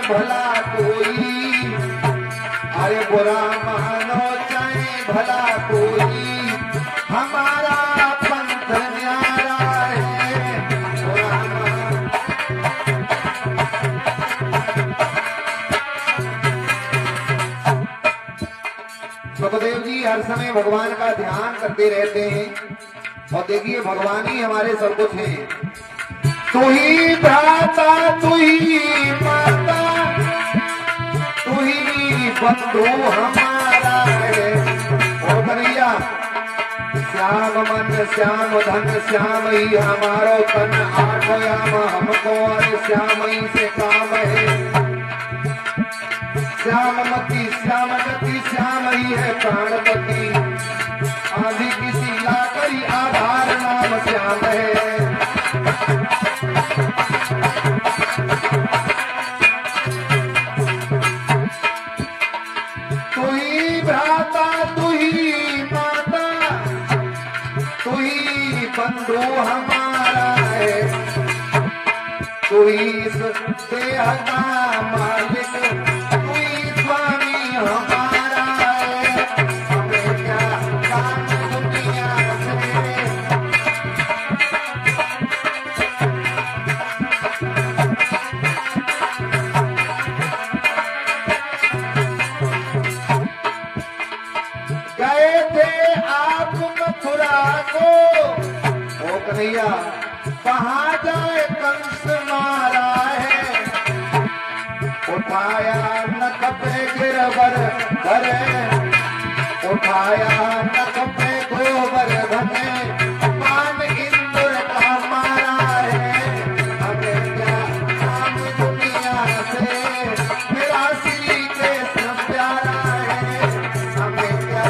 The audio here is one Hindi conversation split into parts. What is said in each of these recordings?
भला कोई, अरे बुरा मानो चाहे भला कोई, हमारा पंथ न्यारा है। बुरा सुखदेव जी हर समय भगवान का ध्यान करते रहते हैं और देखिए भगवान ही हमारे सब कुछ हैं। तू ही भ्राता तू ही माता तू ही बंधु हमारा है। ओ कन्हैया श्याम मन श्याम धन श्याम ही हमारो तन, आठो याम हमको और श्याम ही से काम है। श्याममती श्याम गति श्याम ही है प्राणपति, आदि किसी लाकरी आधार नाम श्याम है। तू ही भ्राता तू ही माता तू ही बंधु हमारा है। तू ही इस देह का मालिक तू ही स्वामी हमारा है। हमें क्या काम दुनिया से। गए थे आप मथुरा को, ओ कन्हैया कहाँ जाए कंस मारा है। उठाया नख पे गिरवर धरे, उठाया नख पे गोबर धने, मान इंद्र का मारा है। हमें क्या काम दुनिया से, मेरा श्री कृष्ण प्यारा है। हमें क्या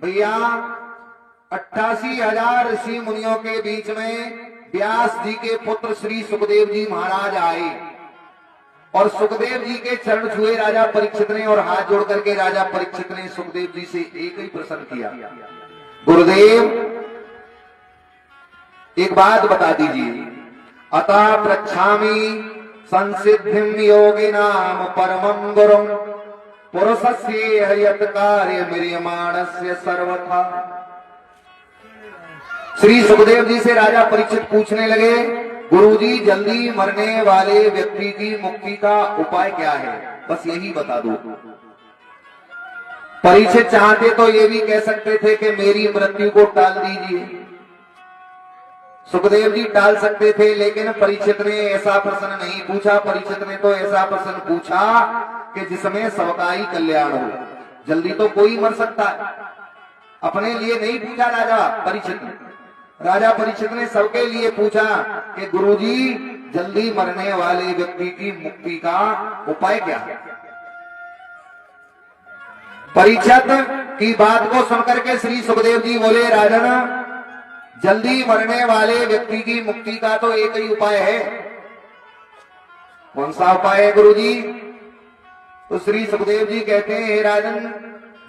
भैया 88,000 ऋषि मुनियों के बीच में व्यास जी के पुत्र श्री सुखदेव जी महाराज आए और सुखदेव जी के चरण छुए राजा परीक्षित ने, और हाथ जोड़ करके राजा परीक्षित ने सुखदेव जी से एक ही प्रश्न किया, गुरुदेव एक बात बता दीजिए। अतः पृच्छामि संसिद्धिम योगिनाम परमं गुरुम, पुरुषस्य हयत कार्य म्रियमाणस्य सर्वथा। श्री सुखदेव जी से राजा परीक्षित पूछने लगे, गुरुजी जल्दी मरने वाले व्यक्ति की मुक्ति का उपाय क्या है, बस यही बता दो। परीक्षित चाहते तो ये भी कह सकते थे कि मेरी मृत्यु को टाल दीजिए, सुखदेव जी टाल सकते थे, लेकिन परीक्षित ने ऐसा प्रश्न नहीं पूछा। परीक्षित ने तो ऐसा प्रश्न पूछा कि जिसमें सबका ही कल्याण हो। जल्दी तो कोई मर सकता है, अपने लिए नहीं पूछा राजा परीक्षित ने। राजा परीक्षित ने सबके लिए पूछा कि गुरुजी जल्दी मरने वाले व्यक्ति की मुक्ति का उपाय क्या है। परीक्षित की बात को सुनकर के श्री सुखदेव जी बोले, राजन जल्दी मरने वाले व्यक्ति की मुक्ति का तो एक ही उपाय है। कौन सा उपाय है गुरुजी? तो श्री सुखदेव जी कहते हैं, हे राजन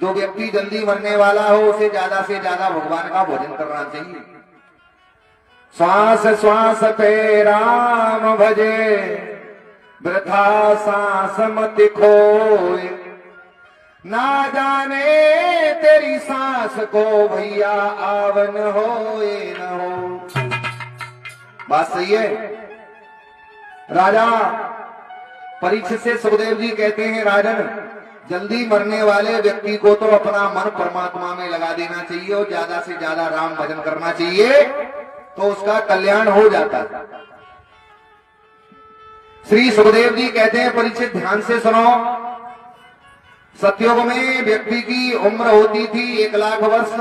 जो व्यक्ति जल्दी मरने वाला हो उसे ज्यादा से ज्यादा भगवान का भोजन करना चाहिए। श्वास श्वास पे राम भजे, वृथा सांस मत खोए, ना जाने तेरी सांस को भैया आवन होए न हो। बात सही है। राजा परीक्षित से सुखदेव जी कहते हैं, राजन जल्दी मरने वाले व्यक्ति को तो अपना मन परमात्मा में लगा देना चाहिए और ज्यादा से ज्यादा राम भजन करना चाहिए, तो उसका कल्याण हो जाता है। श्री सुखदेव जी कहते हैं, परीक्षित ध्यान से सुनो। सतयुग में व्यक्ति की उम्र होती थी 1,00,000 वर्ष,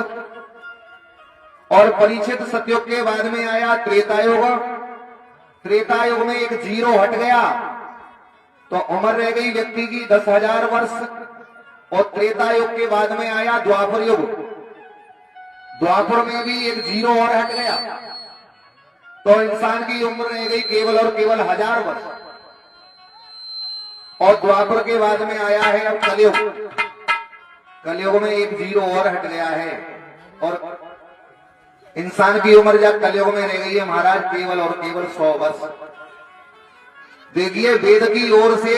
और परीक्षित सतयुग के बाद में आया त्रेतायुग। त्रेतायुग में एक जीरो हट गया तो उम्र रह गई व्यक्ति की 10,000 वर्ष, और त्रेतायुग के बाद में आया द्वापर युग। द्वापर में भी एक जीरो और हट गया तो इंसान की उम्र रह गई केवल और केवल 1000 वर्ष। और द्वापर के बाद में आया है अब कलयुग। कलयुग में एक जीरो और हट गया है, और इंसान की उम्र जब कलयुग में रह गई है महाराज केवल और केवल 100 वर्ष। देखिए वेद की ओर से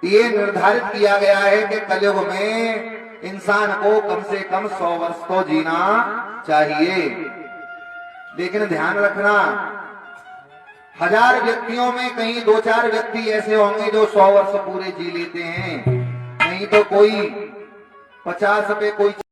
ये निर्धारित किया गया है कि कलयुग में इंसान को कम से कम 100 वर्ष तो जीना चाहिए। लेकिन ध्यान रखना 1000 व्यक्तियों में कहीं 2-4 व्यक्ति ऐसे होंगे जो 100 वर्ष पूरे जी लेते हैं, नहीं तो कोई 50 पे कोई